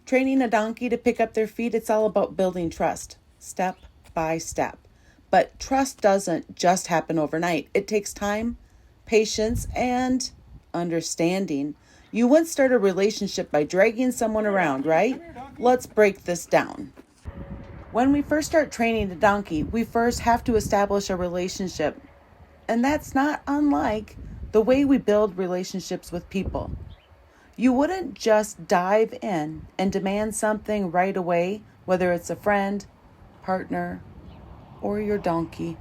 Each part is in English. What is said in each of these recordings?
Training a donkey to pick up their feet, it's all about building trust, step by step. But trust doesn't just happen overnight. It takes time, patience, and understanding. You wouldn't start a relationship by dragging someone around, right? Let's break this down. When we first start training a donkey, we first have to establish a relationship. And that's not unlike the way we build relationships with people. You wouldn't just dive in and demand something right away, whether it's a friend, partner, or your donkey.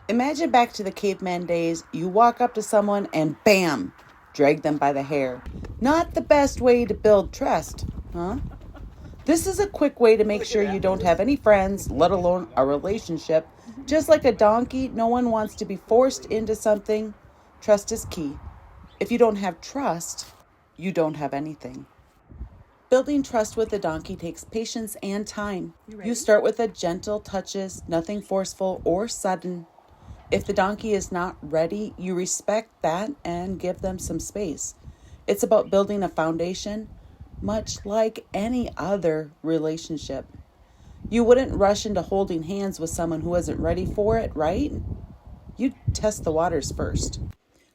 Imagine back to the caveman days. You walk up to someone and bam, drag them by the hair. Not the best way to build trust, huh? This is a quick way to make sure you don't have any friends, let alone a relationship. Just like a donkey, no one wants to be forced into something. Trust is key. If you don't have trust, you don't have anything. Building trust with a donkey takes patience and time. You start with a gentle touches, nothing forceful or sudden. If the donkey is not ready, you respect that and give them some space. It's about building a foundation, much like any other relationship. You wouldn't rush into holding hands with someone who isn't ready for it, right? You test the waters first.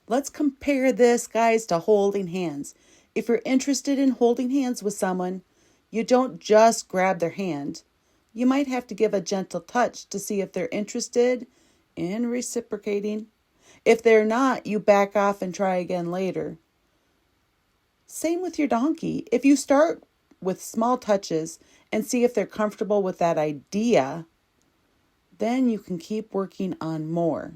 Let's compare this, guys, to holding hands. If you're interested in holding hands with someone, you don't just grab their hand. You might have to give a gentle touch to see if they're interested in reciprocating. If they're not, you back off and try again later. Same with your donkey. If you start with small touches and see if they're comfortable with that idea, then you can keep working on more.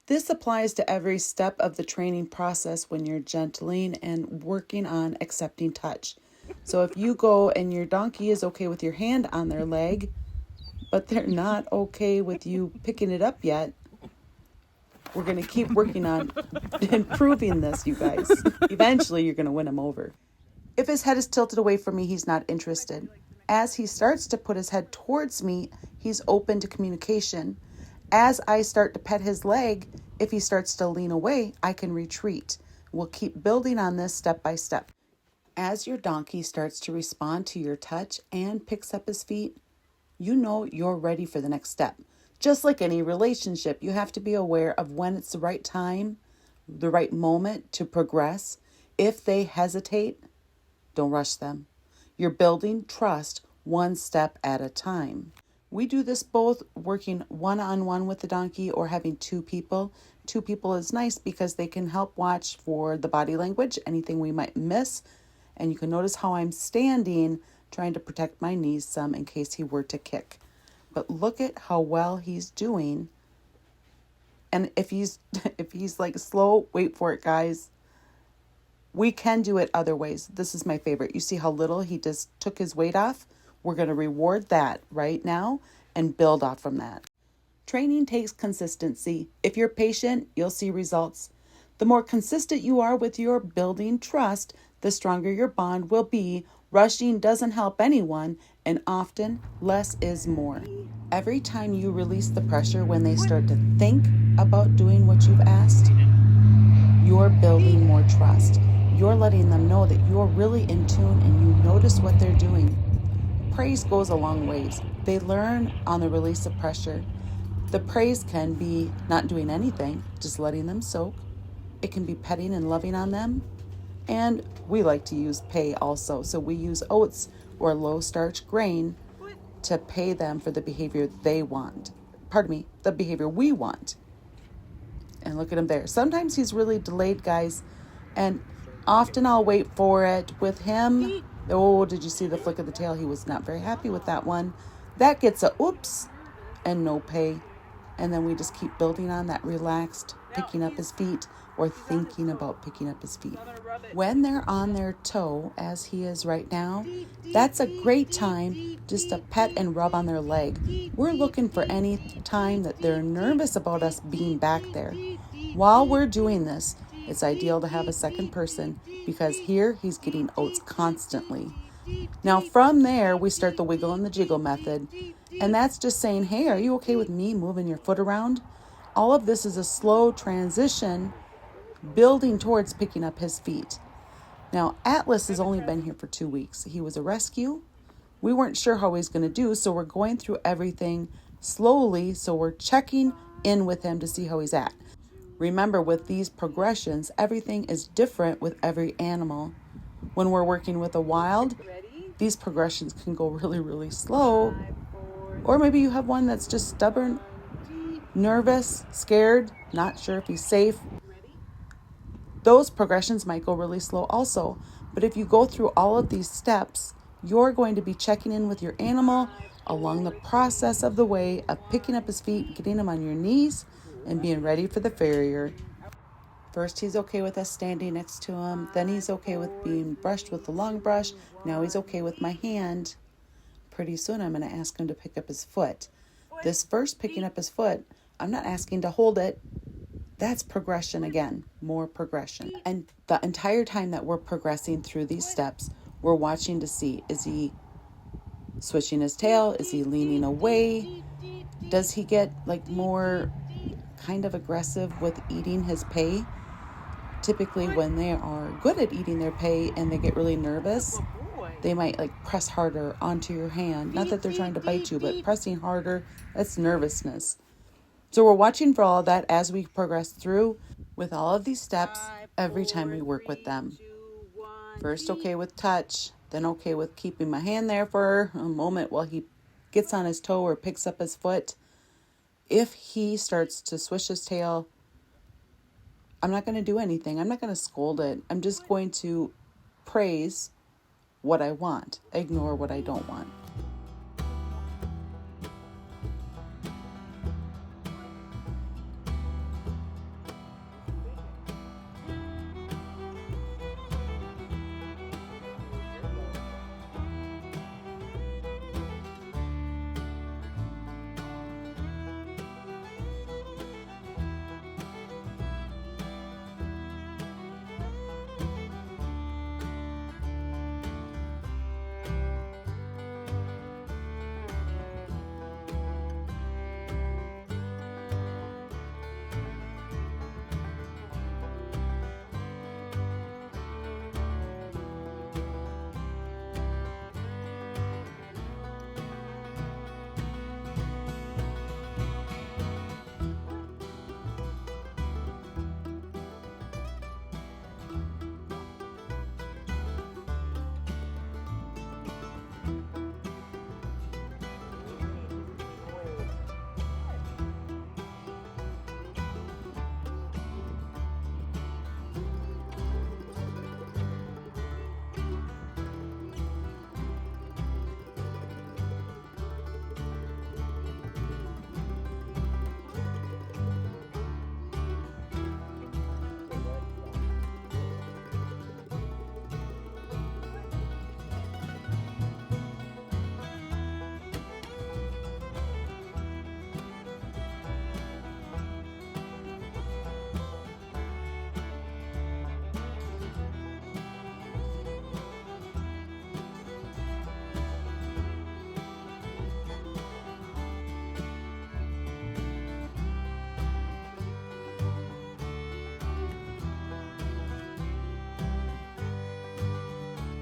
This applies to every step of the training process when you're gentling and working on accepting touch. So if you go and your donkey is okay with your hand on their leg, but they're not okay with you picking it up yet, we're going to keep working on improving this, you guys. Eventually, you're going to win him over. If his head is tilted away from me, he's not interested. As he starts to put his head towards me, he's open to communication. As I start to pet his leg, if he starts to lean away, I can retreat. We'll keep building on this step by step. As your donkey starts to respond to your touch and picks up his feet, you know you're ready for the next step. Just like any relationship, you have to be aware of when it's the right time, the right moment to progress. If they hesitate, don't rush them. You're building trust one step at a time. We do this both working one-on-one with the donkey or having two people. Two people is nice because they can help watch for the body language, anything we might miss. And you can notice how I'm standing, trying to protect my knees some in case he were to kick. But look at how well he's doing. And if he's like slow, wait for it, guys. We can do it other ways. This is my favorite. You see how little he just took his weight off? We're going to reward that right now and build off from that. Training takes consistency. If you're patient, you'll see results. The more consistent you are with your building trust, the stronger your bond will be. Rushing doesn't help anyone, and often less is more. Every time you release the pressure when they start to think about doing what you've asked, you're building more trust. You're letting them know that you're really in tune and you notice what they're doing. Praise goes a long ways. They learn on the release of pressure. The praise can be not doing anything, just letting them soak. It can be petting and loving on them. And we like to use pay also. So we use oats or low starch grain to pay them for the behavior they want. The behavior we want. And look at him there. Sometimes he's really delayed, guys. And often I'll wait for it with him. Oh, did you see the flick of the tail? He was not very happy with that one. That gets a oops and no pay. And then we just keep building on that relaxed, picking up his feet or thinking about picking up his feet. When they're on their toe, as he is right now, that's a great time just to pet and rub on their leg. We're looking for any time that they're nervous about us being back there. While we're doing this, it's ideal to have a second person because here he's getting oats constantly. Now from there, we start the wiggle and the jiggle method. And that's just saying, hey, are you okay with me moving your foot around? All of this is a slow transition building towards picking up his feet. Now, Atlas has only been here for 2 weeks. He was a rescue. We weren't sure how he's going to do, so we're going through everything slowly. So we're checking in with him to see how he's at. Remember, with these progressions, everything is different with every animal. When we're working with a wild, these progressions can go really, really slow. Or maybe you have one that's just stubborn, nervous, scared, not sure if he's safe. Those progressions might go really slow also. But if you go through all of these steps, you're going to be checking in with your animal along the process of the way of picking up his feet, getting him on your knees, and being ready for the farrier. First, he's okay with us standing next to him. Then he's okay with being brushed with the long brush. Now he's okay with my hand. Pretty soon, I'm going to ask him to pick up his foot. This first picking up his foot, I'm not asking to hold it. That's progression again, more progression. And the entire time that we're progressing through these steps, we're watching to see, is he switching his tail? Is he leaning away? Does he get like more kind of aggressive with eating his pay? Typically when they are good at eating their pay and they get really nervous, they might like press harder onto your hand. Not that they're trying to bite you, but pressing harder, that's nervousness. So we're watching for all of that as we progress through with all of these steps every time we work with them. First, okay with touch, then okay with keeping my hand there for a moment while he gets on his toe or picks up his foot. If he starts to swish his tail, I'm not going to do anything. I'm not going to scold it. I'm just going to praise what I want, ignore what I don't want.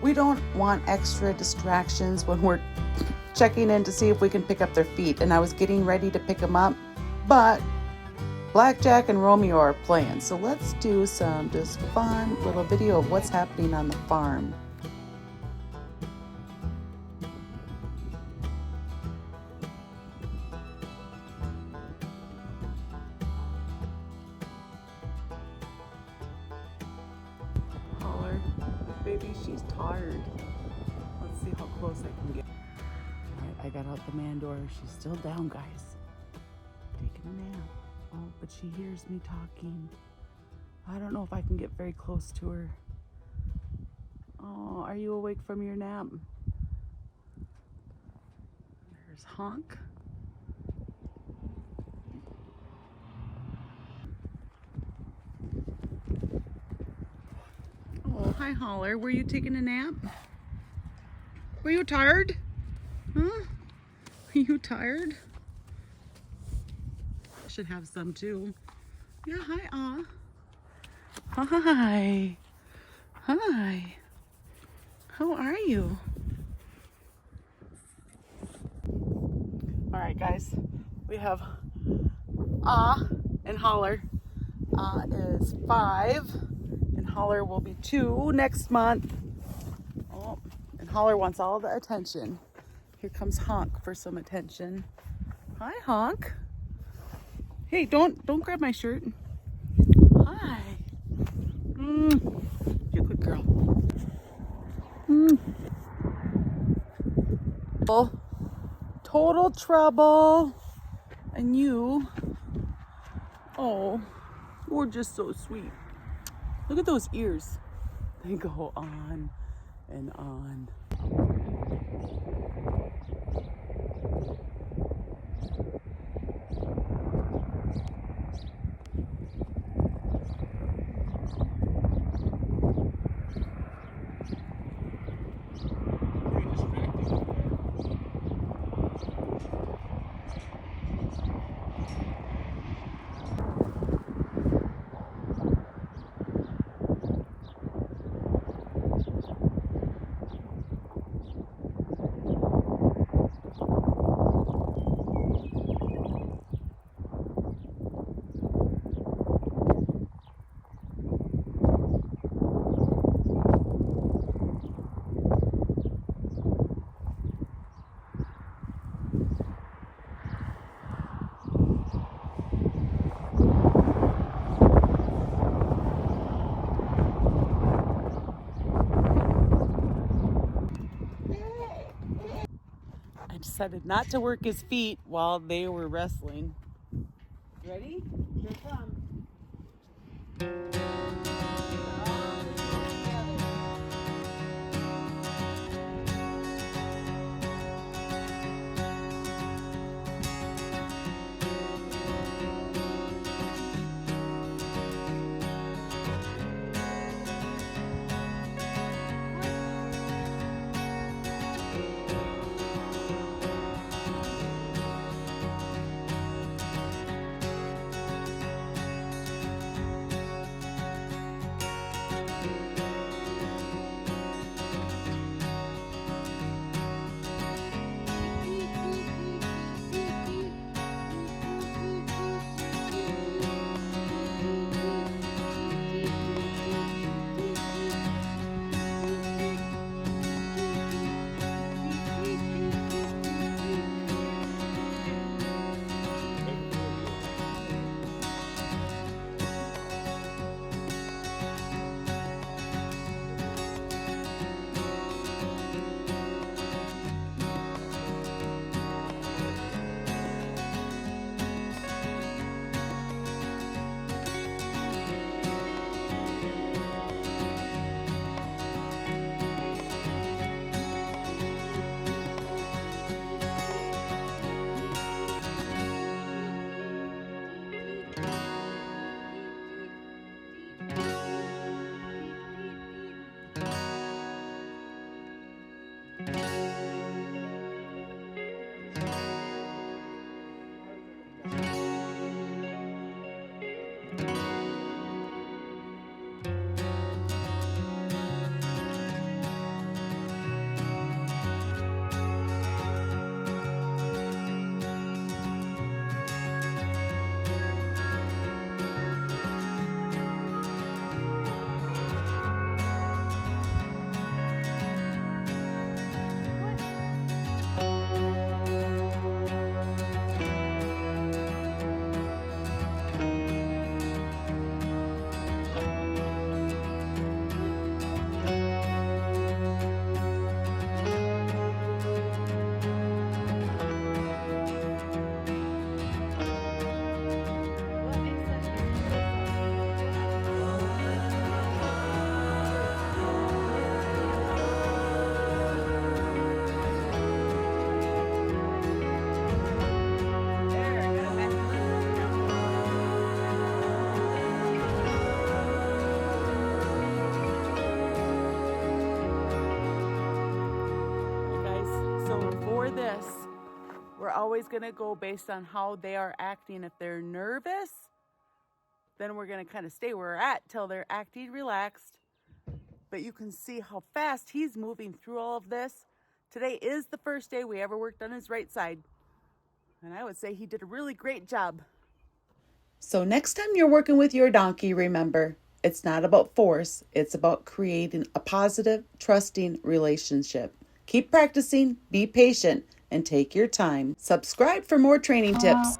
We don't want extra distractions when we're checking in to see if we can pick up their feet. And I was getting ready to pick them up, but Blackjack and Romeo are playing. So let's do some just fun little video of what's happening on the farm. Holler, baby, she's tired. Let's see how close I can get. All right, I got out the man door. She's still down, guys. Taking a nap. Oh, but she hears me talking. I don't know if I can get very close to her. Oh, are you awake from your nap? There's Honk. Oh, hi, Holler. Were you taking a nap? Were you tired? Huh? Are you tired? I should have some too. Yeah, hi, Hi. Hi. How are you? All right, guys. We have and Holler. Is 5, and Holler will be 2 next month. Oh, and Holler wants all the attention. Here comes Honk for some attention. Hi, Honk. Hey, don't grab my shirt. Hi. You good girl. Oh, total trouble. And you, oh, you're just so sweet. Look at those ears. They go on and on. I decided not to work his feet while they were wrestling. Ready? Here it comes. This, we're always going to go based on how they are acting. If they're nervous, Then we're going to kind of stay where we're at till they're acting relaxed. But you can see how fast he's moving through all of this. Today is the first day we ever worked on his right side. And I would say he did a really great job. So next time you're working with your donkey, remember, it's not about force. It's about creating a positive, trusting relationship. Keep practicing, be patient, and take your time. Subscribe for more training tips.